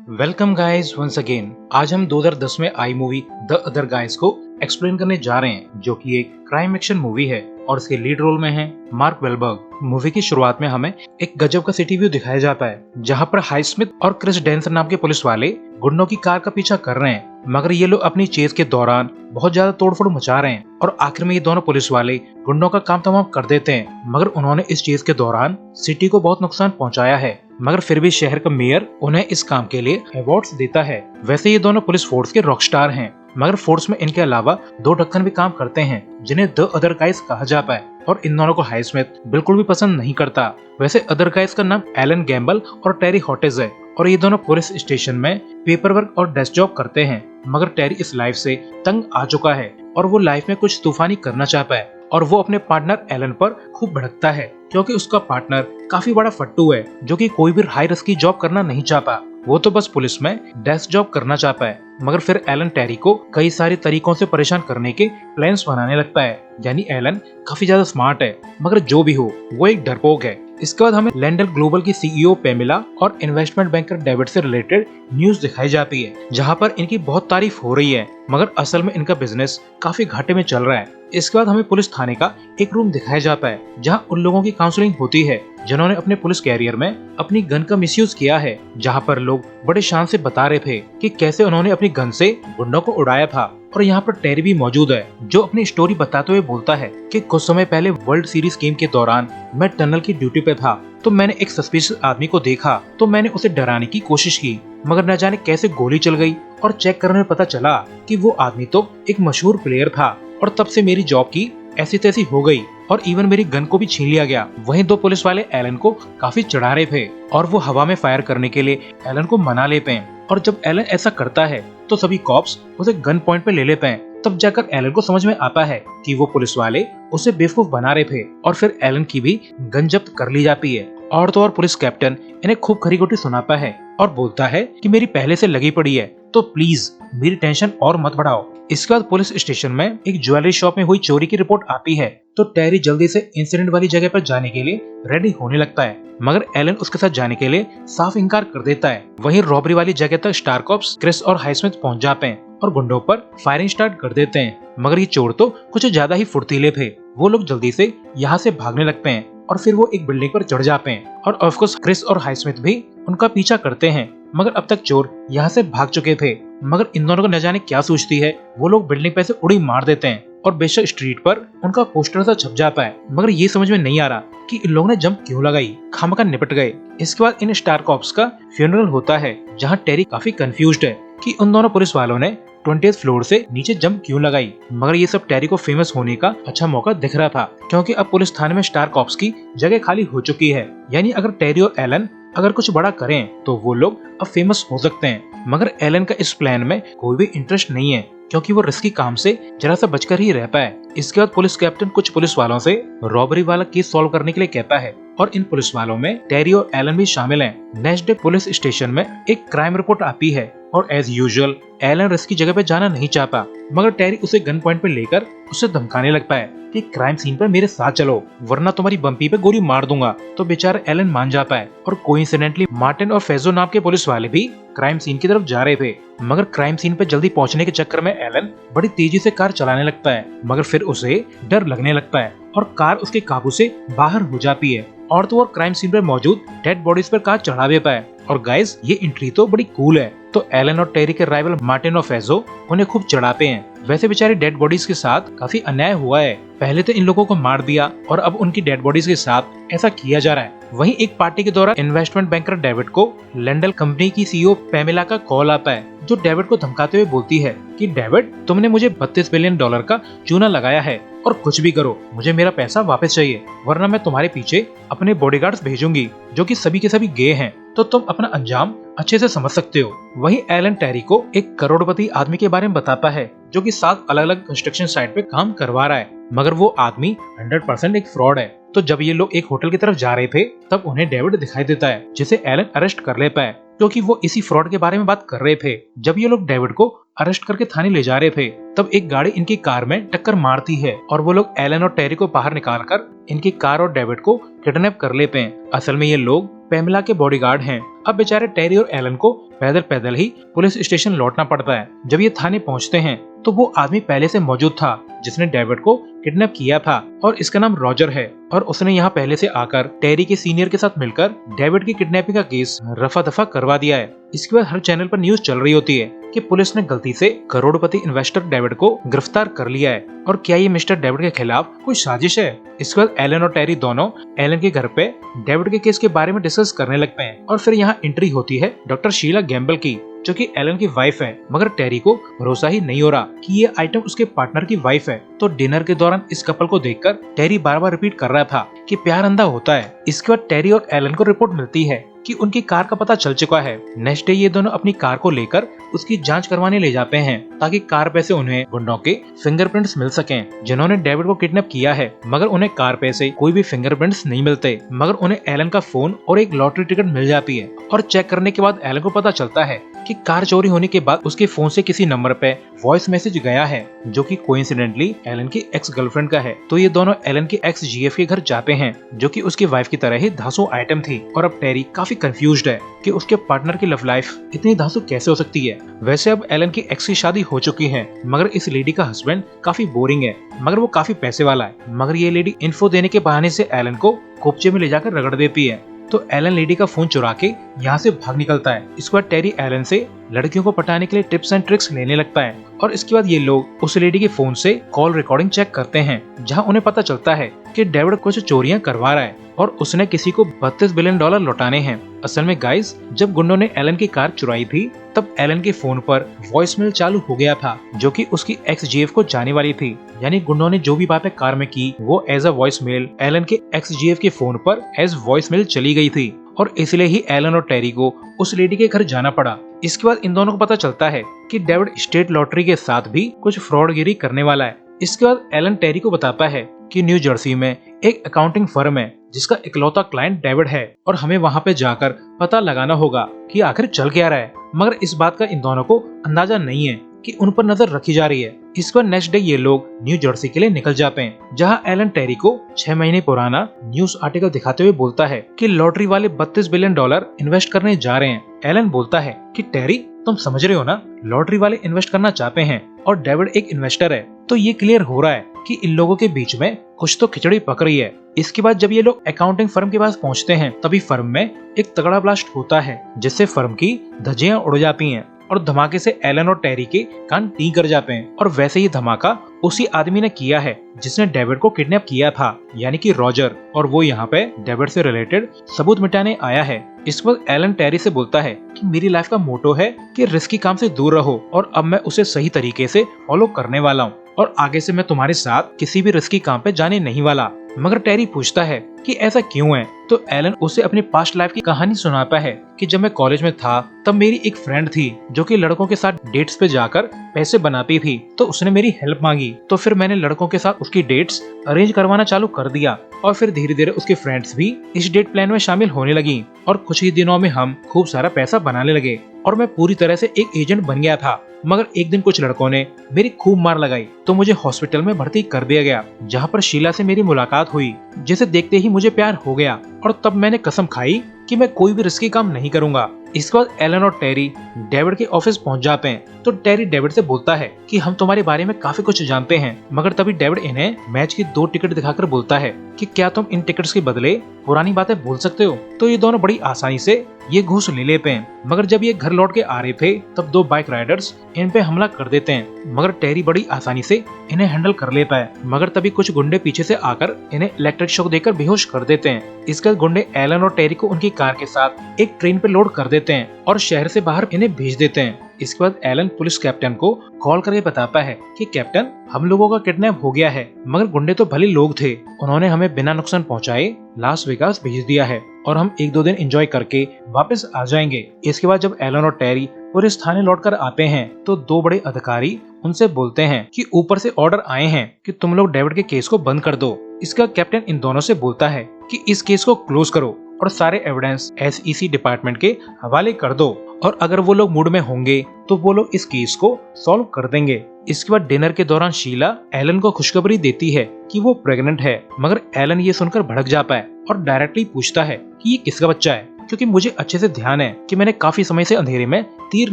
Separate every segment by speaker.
Speaker 1: Welcome guys once again. आज हम 2010 में आई मूवी द अदर गाइज को एक्सप्लेन करने जा रहे हैं, जो कि एक क्राइम एक्शन मूवी है और इसके लीड रोल में है मार्क वेलबर्ग। मूवी की शुरुआत में हमें एक गजब का सिटी व्यू दिखाया जाता है, जहां पर हाइस्मिथ और क्रिस डेंसन नाम के पुलिस वाले गुंडों की कार का पीछा कर रहे हैं, मगर ये लोग अपनी चेज के दौरान बहुत ज्यादा तोड़फोड़ मचा रहे हैं और आखिर में ये दोनों पुलिस वाले गुंडों का काम तमाम कर देते हैं। मगर उन्होंने इस चेज के दौरान सिटी को बहुत नुकसान पहुंचाया है, मगर फिर भी शहर का मेयर उन्हें इस काम के लिए अवार्ड्स देता है। वैसे ये दोनों पुलिस फोर्स के रॉकस्टार हैं, मगर फोर्स में इनके अलावा दो ढक्कन भी काम करते हैं, जिन्हें द अदर गाइज कहा जाता है, और इन दोनों को हाइस्मिथ बिल्कुल भी पसंद नहीं करता। वैसे अदर गाइज का नाम एलन गैम्बल और टेरी हॉटेज है, और ये दोनों पुलिस स्टेशन में पेपर वर्क और डेस्क जॉब करते हैं। मगर टेरी इस लाइफ से तंग आ चुका है और वो लाइफ में कुछ तूफानी करना चाहता है, और वो अपने पार्टनर एलन पर खूब भड़कता है, क्योंकि उसका पार्टनर काफी बड़ा फट्टू है, जो कि कोई भी हाई रिस्क की जॉब करना नहीं चाहता। वो तो बस पुलिस में डेस्क जॉब करना चाहता है। मगर फिर एलन टेरी को कई सारे तरीकों से परेशान करने के प्लान्स बनाने लगता है। यानी एलन काफी ज्यादा स्मार्ट है, मगर जो भी हो वो एक डरपोक है। इसके बाद हमें लैंडल ग्लोबल की सीईओ पेमिला और इन्वेस्टमेंट बैंकर डेविड से रिलेटेड न्यूज दिखाई जाती है, जहां पर इनकी बहुत तारीफ हो रही है, मगर असल में इनका बिजनेस काफी घाटे में चल रहा है। इसके बाद हमें पुलिस थाने का एक रूम दिखाया जाता है, जहां उन लोगों की काउंसलिंग होती है जिन्होंने अपने पुलिस कैरियर में अपनी गन का मिसयूज किया है, जहां पर लोग बड़े शान से बता रहे थे कि कैसे उन्होंने अपनी गन से गुंडों को उड़ाया था। और यहाँ पर टेरी भी मौजूद है, जो अपनी स्टोरी बताते हुए बोलता है कि कुछ समय पहले वर्ल्ड सीरीज गेम के दौरान मैं टनल की ड्यूटी पे था, तो मैंने एक सस्पिशियस आदमी को देखा, तो मैंने उसे डराने की कोशिश की, मगर न जाने कैसे गोली चल गई और चेक करने में पता चला कि वो आदमी तो एक मशहूर प्लेयर था, और तब से मेरी जॉब की ऐसी तैसी हो गई और इवन मेरी गन को भी छीन लिया गया। वहीं दो पुलिस वाले एलन को काफी चढ़ा रहे थे और वो हवा में फायर करने के लिए एलन को मना लेते हैं, और जब एलन ऐसा करता है तो सभी कॉप्स उसे गन पॉइंट पे ले लेते हैं। तब जाकर एलन को समझ में आता है कि वो पुलिस वाले उसे बेवकूफ बना रहे थे, और फिर एलन की भी गन जब्त कर ली जाती है। और तो और पुलिस कैप्टन इन्हें खूब खरी खोटी सुनाता है और बोलता है कि मेरी पहले से लगी पड़ी है, तो प्लीज मेरी टेंशन और मत बढ़ाओ। इसके बाद पुलिस स्टेशन में एक ज्वेलरी शॉप में हुई चोरी की रिपोर्ट आती है, तो टेरी जल्दी से इंसिडेंट वाली जगह पर जाने के लिए रेडी होने लगता है, मगर एलन उसके साथ जाने के लिए साफ इनकार कर देता है। वहीं रॉबरी वाली जगह तक स्टार कॉप्स क्रिस और हाइस्मिथ पहुंच जाते हैं और गुंडों पर फायरिंग स्टार्ट कर देते हैं, मगर ये चोर तो कुछ ज्यादा ही फुर्तीले थे। वो लोग जल्दी से यहाँ से भागने लगते हैं और फिर वो एक बिल्डिंग पर चढ़ जाते हैं, और ऑफ कोर्स क्रिस और हाइस्मिथ भी उनका पीछा करते हैं, मगर अब तक चोर यहाँ से भाग चुके थे। मगर इन दोनों को न जाने क्या सोचती है, वो लोग बिल्डिंग पे से उड़ी मार देते हैं और बेशक स्ट्रीट पर उनका पोस्टर सा छप जाता है, मगर ये समझ में नहीं आ रहा कि इन लोगों ने जंप क्यों लगाई, खामखा निपट गए। इसके बाद इन स्टार कॉप्स का फ्यूनरल होता है, जहाँ टेरी काफी कंफ्यूज्ड है कि उन दोनों पुलिस वालों ने 20th फ्लोर से नीचे जंप क्यों लगाई। मगर ये सब टेरी को फेमस होने का अच्छा मौका दिख रहा था, क्योंकि अब पुलिस थाने में स्टार कॉप्स की जगह खाली हो चुकी है। यानी अगर टेरी और एलन अगर कुछ बड़ा करें तो वो लोग अब फेमस हो सकते हैं। मगर एलन का इस प्लान में कोई भी इंटरेस्ट नहीं है, क्योंकि वो रिस्की काम से जरा सा बचकर ही रहता है। इसके बाद पुलिस कैप्टन कुछ पुलिस वालों से रॉबरी वाला केस सॉल्व करने के लिए कहता है, और इन पुलिस वालों में टेरी और एलन भी शामिल हैं। नेक्स्ट डे पुलिस स्टेशन में एक क्राइम रिपोर्ट आती है, और एज यूजुअल एलन रिस्की जगह पे जाना नहीं चाहता, मगर टेरी उसे गन पॉइंट पे लेकर उसे धमकाने लगता है कि क्राइम सीन पर मेरे साथ चलो, वरना तुम्हारी बम्पी पे गोली मार दूंगा। तो बेचारा एलन मान जाता है, और कोइंसिडेंटली मार्टिन और फेजो नाम के पुलिस वाले भी क्राइम सीन की तरफ जा रहे थे। मगर क्राइम सीन पे जल्दी पहुंचने के चक्कर में एलन बड़ी तेजी से कार चलाने लगता है, मगर फिर उसे डर लगने लगता है और कार उसके काबू से बाहर हो जाती है, और तो और क्राइम सीन पर मौजूद डेड बॉडीज पर कार चढ़ा देता है। और गाइस, ये एंट्री तो बड़ी कूल है। तो एलन और टेरी के राइवल मार्टिन और फेजो उन्हें खूब चढ़ाते हैं। वैसे बेचारे डेड बॉडीज के साथ काफी अन्याय हुआ है, पहले तो इन लोगों को मार दिया और अब उनकी डेड बॉडीज के साथ ऐसा किया जा रहा है। वहीं एक पार्टी के दौरान इन्वेस्टमेंट बैंकर डेविड को लैंडल कंपनी की सीईओ पेमिला का कॉल आता है, जो डेविड को धमकाते हुए बोलती है कि डेविड, तुमने मुझे $32 बिलियन का चूना लगाया है, और कुछ भी करो मुझे मेरा पैसा वापस चाहिए, वरना मैं तुम्हारे पीछे अपने बॉडीगार्ड्स भेजूंगी, जो कि सभी के सभी गे हैं, तो तुम अपना अंजाम अच्छे से समझ सकते हो। वहीं एलन टेरी को एक करोड़पति आदमी के बारे में बताता है, जो कि 7 अलग अलग कंस्ट्रक्शन साइट पे काम करवा रहा है, मगर वो आदमी 100% एक फ्रॉड है। तो जब ये लोग एक होटल की तरफ जा रहे थे, तब उन्हें डेविड दिखाई देता है, जिसे एलन अरेस्ट कर लेता है, क्योंकि वो इसी फ्रॉड के बारे में बात कर रहे थे। जब ये लोग डेविड को अरेस्ट करके थाने ले जा रहे थे, तब एक गाड़ी इनकी कार में टक्कर मारती है, और वो लोग एलन और टेरी को बाहर निकालकर इनकी कार और डेविड को किडनैप कर लेते हैं। असल में ये लोग पेमला के बॉडीगार्ड हैं। अब बेचारे टेरी और एलन को पैदल पैदल ही पुलिस स्टेशन लौटना पड़ता है। जब ये थाने पहुंचते हैं तो वो आदमी पहले से मौजूद था जिसने डेविड को किडनैप किया था और इसका नाम रॉजर है और उसने यहाँ पहले से आकर टेरी के सीनियर के साथ मिलकर डेविड की किडनैपिंग का केस रफा दफा करवा दिया है। इसके बाद हर चैनल पर न्यूज चल रही होती है कि पुलिस ने गलती से करोड़पति इन्वेस्टर डेविड को गिरफ्तार कर लिया है और क्या ये मिस्टर डेविड के खिलाफ कोई साजिश है। इसके बाद एलन और टेरी दोनों एलन के घर पे डेविड के केस के बारे में डिस्कस करने लगते हैं और फिर यहाँ एंट्री होती है डॉक्टर शीला गैम्बल की, जो कि एलन की वाइफ है। मगर टेरी को भरोसा ही नहीं हो रहा कि ये आइटम उसके पार्टनर की वाइफ है। तो डिनर के दौरान इस कपल को देखकर टेरी बार बार रिपीट कर रहा था कि प्यार अंधा होता है। इसके बाद टेरी और एलन को रिपोर्ट मिलती है कि उनकी कार का पता चल चुका है। नेक्स्ट डे ये दोनों अपनी कार को लेकर उसकी जांच करवाने ले जाते हैं ताकि कार पे से उन्हें गुंडों के फिंगरप्रिंट्स मिल सकें जिन्होंने डेविड को किडनैप किया है। मगर उन्हें कार पे से कोई भी फिंगरप्रिंट्स नहीं मिलते। मगर उन्हें एलन का फोन और एक लॉटरी टिकट मिल जाती है और चेक करने के बाद एलन को पता चलता है कि कार चोरी होने के बाद उसके फोन से किसी नंबर पे वॉइस मैसेज गया है जो कि कोइंसिडेंटली एलन की एक्स गर्लफ्रेंड का है। तो ये दोनों एलन के एक्स जीएफ के घर जाते हैं जो कि उसकी वाइफ की तरह ही धांसू आइटम थी। और अब टेरी काफी कंफ्यूज्ड है कि उसके पार्टनर की लव लाइफ इतनी धांसू कैसे हो सकती है। वैसे अब एलन की एक्स की शादी हो चुकी है मगर इस लेडी का हस्बैंड काफी बोरिंग है मगर वो काफी पैसे वाला है। मगर ये लेडी इन्फो देने के बहाने से एलन को कोपचे में ले जाकर रगड़ देती है। तो एलन लेडी का फोन चुरा के यहाँ से भाग निकलता है। इसके बाद टेरी एलन से लड़कियों को पटाने के लिए टिप्स एंड ट्रिक्स लेने लगता है और इसके बाद ये लोग उस लेडी के फोन से कॉल रिकॉर्डिंग चेक करते हैं जहाँ उन्हें पता चलता है कि डेविड कुछ चोरियां करवा रहा है और उसने किसी को $32 बिलियन लौटाने हैं। असल में गाइस, जब गुंडों ने एलन की कार चुराई थी तब एलन के फोन पर वॉइसमेल चालू हो गया था जो कि उसकी एक्स जीएफ को जाने वाली थी। यानी गुंडों ने जो भी बातें कार में की वो एज अ वॉइसमेल एलन के एक्स जीएफ के फोन पर एज वॉइसमेल चली गई थी और इसलिए ही एलन और टेरी को उस लेडी के घर जाना पड़ा। इसके बाद इन दोनों को पता चलता है कि डेविड स्टेट लॉटरी के साथ भी कुछ फ्रॉडगिरी करने वाला है। इसके बाद एलन टेरी को बताता है कि न्यू जर्सी में एक अकाउंटिंग फर्म है जिसका इकलौता क्लाइंट डेविड है और हमें वहाँ पे जाकर पता लगाना होगा कि आखिर चल क्या रहा है। मगर इस बात का इन दोनों को अंदाजा नहीं है कि उन पर नजर रखी जा रही है। इस पर नेक्स्ट डे ये लोग न्यू जर्सी के लिए निकल जाते हैं जहां एलन टेरी को 6 महीने पुराना न्यूज आर्टिकल दिखाते हुए बोलता है कि लॉटरी वाले $32 बिलियन इन्वेस्ट करने जा रहे हैं। एलन बोलता है कि टेरी, तुम समझ रहे हो ना, लॉटरी वाले इन्वेस्ट करना चाहते हैं और डेविड एक इन्वेस्टर है। तो ये क्लियर हो रहा है कि इन लोगों के बीच में कुछ तो खिचड़ी पक रही है। इसके बाद जब ये लोग अकाउंटिंग फर्म के पास पहुंचते हैं तभी फर्म में एक तगड़ा ब्लास्ट होता है जिससे फर्म की धज्जियां उड़ जाती हैं और धमाके से एलन और टेरी के कान टी कर जाते हैं। और वैसे ही धमाका उसी आदमी ने किया है जिसने डेविड को किडनैप किया था, यानी कि रॉजर, और वो यहाँ पे डेविड से रिलेटेड सबूत मिटाने आया है। इस वक्त एलन टेरी से बोलता है कि मेरी लाइफ का मोटो है कि रिस्की काम से दूर रहो और अब मैं उसे सही तरीके से फॉलो करने वाला हूँ और आगे से मैं तुम्हारे साथ किसी भी रिस्की काम पे जाने नहीं वाला। मगर टेरी पूछता है कि ऐसा क्यों है। तो एलन उसे अपनी पास्ट लाइफ की कहानी सुनाता है कि जब मैं कॉलेज में था तब मेरी एक फ्रेंड थी जो कि लड़कों के साथ डेट्स पे जाकर पैसे बनाती थी। तो उसने मेरी हेल्प मांगी तो फिर मैंने लड़कों के साथ उसकी डेट्स अरेंज करवाना चालू कर दिया और फिर धीरे धीरे उसके फ्रेंड्स भी इस डेट प्लान में शामिल होने लगी और कुछ ही दिनों में हम खूब सारा पैसा बनाने लगे और मैं पूरी तरह से एक एजेंट बन गया था। मगर एक दिन कुछ लड़कों ने मेरी खूब मार लगाई तो मुझे हॉस्पिटल में भर्ती कर दिया गया जहाँ पर शीला से मेरी मुलाकात हुई जिसे देखते ही मुझे प्यार हो गया और तब मैंने कसम खाई कि मैं कोई भी रिस्की काम नहीं करूंगा। इसके बाद एलन और टेरी डेविड के ऑफिस पहुंच जाते हैं तो टेरी डेविड से बोलता है कि हम तुम्हारे बारे में काफी कुछ जानते हैं। मगर तभी डेविड इन्हें मैच की 2 टिकट दिखाकर बोलता है कि क्या तुम इन टिकट्स के बदले पुरानी बातें भूल सकते हो। तो ये दोनों बड़ी आसानी से ये घूस ले लेते हैं। मगर जब ये घर लौट के आ रहे थे तब 2 बाइक राइडर्स इन पे हमला कर देते हैं मगर टेरी बड़ी आसानी से इन्हें हैंडल कर लेता है। मगर तभी कुछ गुंडे पीछे से आकर इन्हें इलेक्ट्रिक शॉक देकर बेहोश कर देते हैं। इसके बाद गुंडे एलन और टेरी को उनकी कार के साथ एक ट्रेन पे लोड कर देते हैं और शहर से बाहर इन्हें भेज देते हैं। इसके बाद एलन पुलिस कैप्टन को कॉल करके बताता है कि कैप्टन, हम लोगों का किडनैप हो गया है मगर गुंडे तो भले लोग थे, उन्होंने हमें बिना नुकसान पहुंचाए लास वेगास भेज दिया है और हम 1-2 दिन एंजॉय करके वापस आ जाएंगे। इसके बाद जब एलन और टेरी पुलिस थाने लौट कर आते हैं तो 2 बड़े अधिकारी उनसे बोलते हैं कि ऊपर से ऑर्डर आए हैं कि तुम लोग डेविड के केस को बंद कर दो। इसका कैप्टन इन दोनों से बोलता है कि इस केस को क्लोज करो और सारे एविडेंस SEC डिपार्टमेंट के हवाले कर दो और अगर वो लोग मूड में होंगे तो वो लोग इस केस को सॉल्व कर देंगे। इसके बाद डिनर के दौरान शीला एलन को खुशखबरी देती है कि वो प्रेग्नेंट है मगर एलन ये सुनकर भड़क जाता है और डायरेक्टली पूछता है कि ये किसका बच्चा है। क्योंकि मुझे अच्छे से ध्यान है कि मैंने काफी समय से अंधेरे में तीर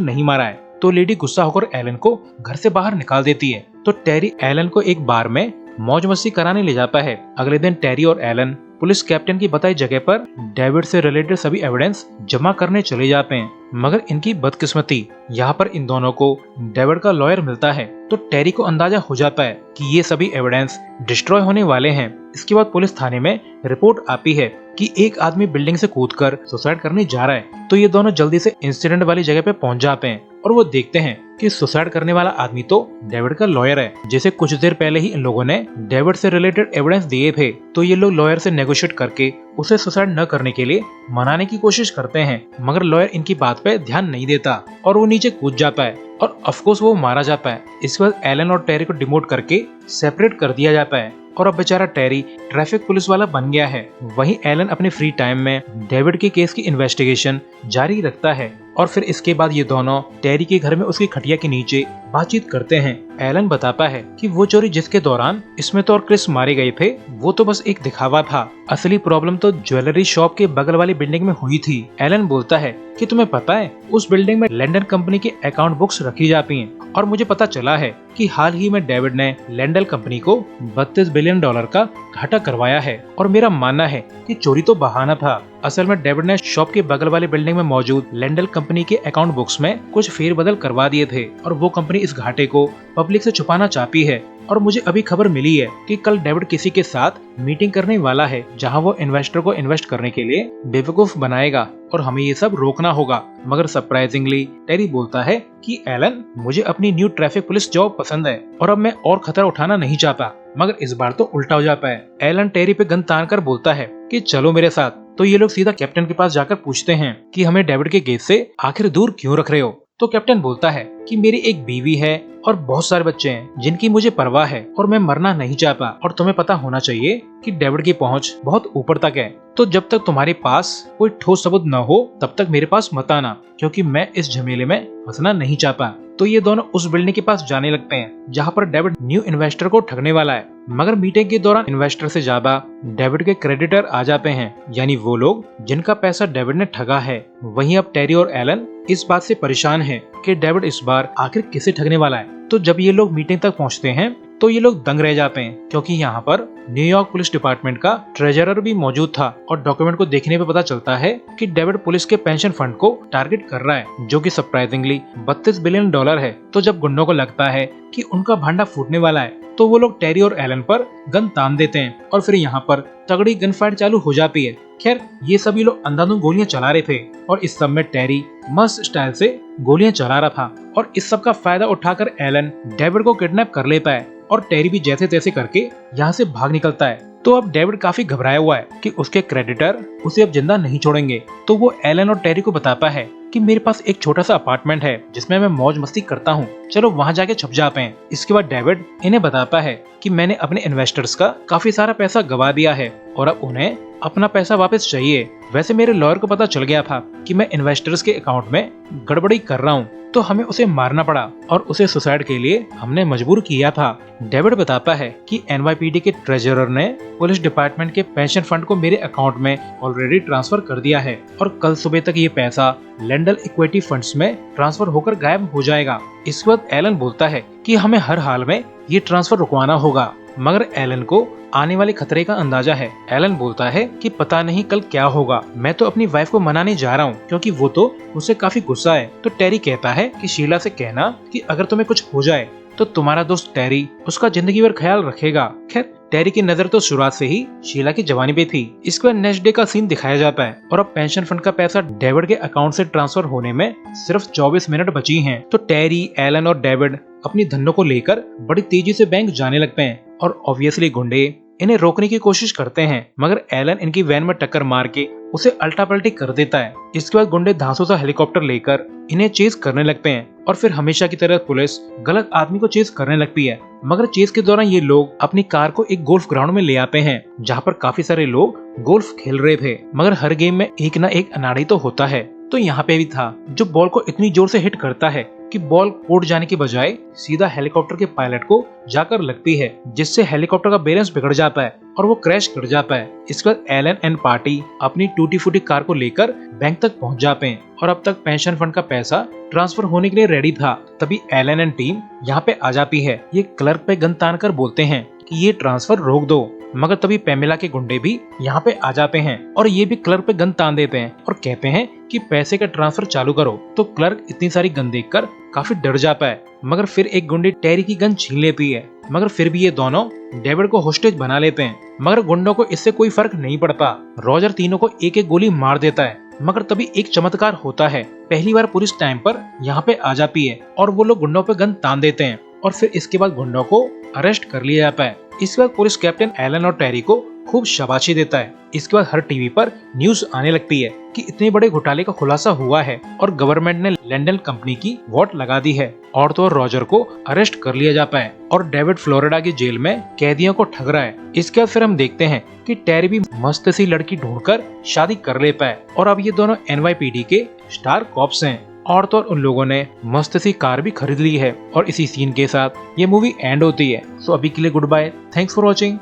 Speaker 1: नहीं मारा है। तो लेडी गुस्सा होकर एलन को घर से बाहर निकाल देती है। तो टेरी एलन को एक बार में मौज मस्ती कराने ले जाता है। अगले दिन टेरी और एलन पुलिस कैप्टन की बताई जगह पर डेविड से रिलेटेड सभी एविडेंस जमा करने चले जाते हैं। मगर इनकी बदकिस्मती, यहाँ पर इन दोनों को डेविड का लॉयर मिलता है। तो टेरी को अंदाजा हो जाता है कि ये सभी एविडेंस डिस्ट्रॉय होने वाले हैं। इसके बाद पुलिस थाने में रिपोर्ट आती है कि एक आदमी बिल्डिंग से कूदकर सुसाइड करने जा रहा है। तो ये दोनों जल्दी से इंसिडेंट वाली जगह पे पहुंच जाते हैं और वो देखते हैं कि सुसाइड करने वाला आदमी तो डेविड का लॉयर है, जैसे कुछ देर पहले ही इन लोगों ने डेविड से रिलेटेड एविडेंस दिए थे। तो ये लोग लॉयर से नेगोशिएट करके उसे सुसाइड न करने के लिए मनाने की कोशिश करते हैं, मगर लॉयर इनकी बात पे ध्यान नहीं देता और वो नीचे कूद जाता है और ऑफकोर्स वो मारा जाता है। इसके बाद एलन और टेरी को डिमोट करके सेपरेट कर दिया जाता है और अब बेचारा टेरी ट्रैफिक पुलिस वाला बन गया है। वहीं एलन अपने फ्री टाइम में डेविड के केस की इन्वेस्टिगेशन जारी रखता है और फिर इसके बाद ये दोनों टेरी के घर में उसकी खटिया के नीचे बातचीत करते हैं। एलन बताता है कि वो चोरी जिसके दौरान स्मिथ और क्रिस मारे गए थे वो तो बस एक दिखावा था, असली प्रॉब्लम तो ज्वेलरी शॉप के बगल वाली बिल्डिंग में हुई थी। एलन बोलता है कि तुम्हें पता है उस बिल्डिंग में लैंडल कंपनी के अकाउंट बुक्स रखी जाती हैं और मुझे पता चला है कि हाल ही में डेविड ने लैंडल कंपनी को $32 बिलियन का घाटा करवाया है और मेरा मानना है कि चोरी तो बहाना था। असल में डेविड ने शॉप के बगल वाली बिल्डिंग में मौजूद लैंडल कंपनी के अकाउंट बुक्स में कुछ फेरबदल करवा दिए थे और वो कंपनी इस घाटे को पब्लिक से छुपाना चाहती है। और मुझे अभी खबर मिली है कि कल डेविड किसी के साथ मीटिंग करने वाला है जहां वो इन्वेस्टर को इन्वेस्ट करने के लिए बेवकूफ बनाएगा और हमें ये सब रोकना होगा। मगर सरप्राइजिंगली टेरी बोलता है कि एलन, मुझे अपनी न्यू ट्रैफिक पुलिस जॉब पसंद है और अब मैं और खतरा उठाना नहीं चाहता। मगर इस बार तो उल्टा हो जाता है। एलन टेरी पे गन तान कर बोलता है कि चलो मेरे साथ। तो ये लोग सीधा कैप्टन के पास जाकर पूछते हैं कि हमें डेविड के केस से आखिर दूर क्यों रख रहे हो। तो कैप्टन बोलता है कि मेरी एक बीवी है और बहुत सारे बच्चे हैं जिनकी मुझे परवाह है और मैं मरना नहीं चाहता और तुम्हें पता होना चाहिए कि डेविड की पहुंच बहुत ऊपर तक है। तो जब तक तुम्हारे पास कोई ठोस सबूत न हो तब तक मेरे पास मत आना, क्योंकि मैं इस झमेले में फंसना नहीं चाहता। तो ये दोनों उस बिल्डिंग के पास जाने लगते हैं जहाँ पर डेविड न्यू इन्वेस्टर को ठगने वाला है। मगर मीटिंग के दौरान इन्वेस्टर से ज्यादा डेविड के क्रेडिटर आ जाते हैं, यानी वो लोग जिनका पैसा डेविड ने ठगा है। वहीं अब टेरी और एलन इस बात से परेशान है कि डेविड इस बार आखिर किसे ठगने वाला है। तो जब ये लोग मीटिंग तक पहुंचते हैं तो ये लोग दंग रह जाते हैं, क्योंकि यहाँ पर न्यूयॉर्क पुलिस डिपार्टमेंट का ट्रेजरर भी मौजूद था और डॉक्यूमेंट को देखने पे पता चलता है कि डेविड पुलिस के पेंशन फंड को टारगेट कर रहा है, जो कि सरप्राइजिंगली $32 बिलियन है। तो जब गुंडों को लगता है कि उनका भांडा फूटने वाला है तो वो लोग टेरी और एलन पर गन तान देते हैं और फिर यहाँ पर तगड़ी गन फाइट चालू हो जाती है। खैर, ये सभी लोग अंधाधुंध गोलियां चला रहे थे और इस सब में टेरी मस्त स्टाइल से गोलियां चला रहा था और इस सब का फायदा उठाकर एलन डेविड को किडनैप कर लेता है और टेरी भी जैसे तैसे करके यहाँ से भाग निकलता है। तो अब डेविड काफी घबराया हुआ है कि उसके क्रेडिटर उसे अब जिंदा नहीं छोड़ेंगे। तो वो एलन और टेरी को बताता है कि मेरे पास एक छोटा सा अपार्टमेंट है जिसमें मैं मौज मस्ती करता हूँ, चलो वहाँ जाके छुप जाते हैं। इसके बाद डेविड इन्हें बताता है कि मैंने अपने इन्वेस्टर्स का काफी सारा पैसा गवा दिया है और अब उन्हें अपना पैसा वापस चाहिए। वैसे मेरे लॉयर को पता चल गया था कि मैं इन्वेस्टर्स के अकाउंट में गड़बड़ी कर रहा हूँ, तो हमें उसे मारना पड़ा और उसे सुसाइड के लिए हमने मजबूर किया था। डेविड बताता है कि NYPD के ट्रेजरर ने पुलिस डिपार्टमेंट के पेंशन फंड को मेरे अकाउंट में ऑलरेडी ट्रांसफर कर दिया है और कल सुबह तक ये पैसा लैंडल इक्विटी फंड्स में ट्रांसफर होकर गायब हो जाएगा। इस वक्त एलन बोलता है कि हमें हर हाल में ये ट्रांसफर रुकवाना होगा, मगर एलन को आने वाले खतरे का अंदाजा है। एलन बोलता है कि पता नहीं कल क्या होगा, मैं तो अपनी वाइफ को मनाने जा रहा हूँ क्योंकि वो तो मुझसे काफी गुस्सा है। तो टेरी कहता है कि शीला से कहना कि अगर तुम्हें कुछ हो जाए तो तुम्हारा दोस्त टेरी उसका जिंदगी भर ख्याल रखेगा। खैर, टेरी की नजर तो शुरुआत से ही शीला की जवानी पे थी। इसके बाद नेक्स्ट डे का सीन दिखाया जाता है और अब पेंशन फंड का पैसा डेविड के अकाउंट से ट्रांसफर होने में सिर्फ 24 मिनट बची हैं। तो टेरी, एलन और डेविड अपनी धनों को लेकर बड़ी तेजी से बैंक जाने लगते हैं और ऑब्वियसली गुंडे इन्हें रोकने की कोशिश करते हैं, मगर एलन इनकी वैन में टक्कर मार के उसे अल्टा पल्टी कर देता है। इसके बाद गुंडे धांसू सा हेलीकॉप्टर लेकर इन्हें चेज करने लगते हैं और फिर हमेशा की तरह पुलिस गलत आदमी को चेज करने लगती है। मगर चेज के दौरान ये लोग अपनी कार को एक गोल्फ ग्राउंड में ले आते हैं जहाँ पर काफी सारे लोग गोल्फ खेल रहे थे, मगर हर गेम में एक ना एक अनाड़ी तो होता है। तो यहाँ पे भी था, जो बॉल को इतनी जोर से हिट करता है कि बॉल उड़ जाने के बजाय सीधा हेलीकॉप्टर के पायलट को जाकर लगती है, जिससे हेलीकॉप्टर का बैलेंस बिगड़ जाता है और वो क्रैश कर जाता है। इसके बाद एलन एंड पार्टी अपनी टूटी फूटी कार को लेकर बैंक तक पहुंच जाते हैं और अब तक पेंशन फंड का पैसा ट्रांसफर होने के लिए रेडी था। तभी एलन एंड टीम यहाँ पे आ जाती है। ये क्लर्क पे गन तान कर बोलते हैं कि ये ट्रांसफर रोक दो, मगर तभी पेमेला के गुंडे भी यहाँ पे आ जाते हैं और ये भी क्लर्क पे गन तान देते हैं और कहते हैं कि पैसे का ट्रांसफर चालू करो। तो क्लर्क इतनी सारी गन देखकर काफी डर जाता है, मगर फिर एक गुंडे टेरी की गन छीन लेती है। मगर फिर भी ये दोनों डेविड को होस्टेज बना लेते हैं, मगर गुंडों को इससे कोई फर्क नहीं पड़ता। रॉजर तीनों को एक एक गोली मार देता है, मगर तभी एक चमत्कार होता है। पहली बार पुलिस टाइम पर यहाँ पे आ जाती है और वो लोग गुंडों पे गन तान देते हैं और फिर इसके बाद गुंडों को अरेस्ट कर लिया जाता है। इसके बाद पुलिस कैप्टन एलन और टेरी को खूब शाबाशी देता है। इसके बाद हर टीवी पर न्यूज आने लगती है कि इतने बड़े घोटाले का खुलासा हुआ है और गवर्नमेंट ने लैंडल कंपनी की वोट लगा दी है और तो रॉजर को अरेस्ट कर लिया जाता है और डेविड फ्लोरिडा की जेल में कैदियों को ठग रहा है। इसके बाद फिर हम देखते हैं कि टेरी भी मस्त सी लड़की ढूंढकर शादी कर लेता है और अब ये दोनों NYPD के स्टार कॉप्स हैं और तो उन लोगों ने मस्त सी कार भी खरीद ली है और इसी सीन के साथ ये मूवी एंड होती है। सो अभी के लिए good bye, thanks for watching.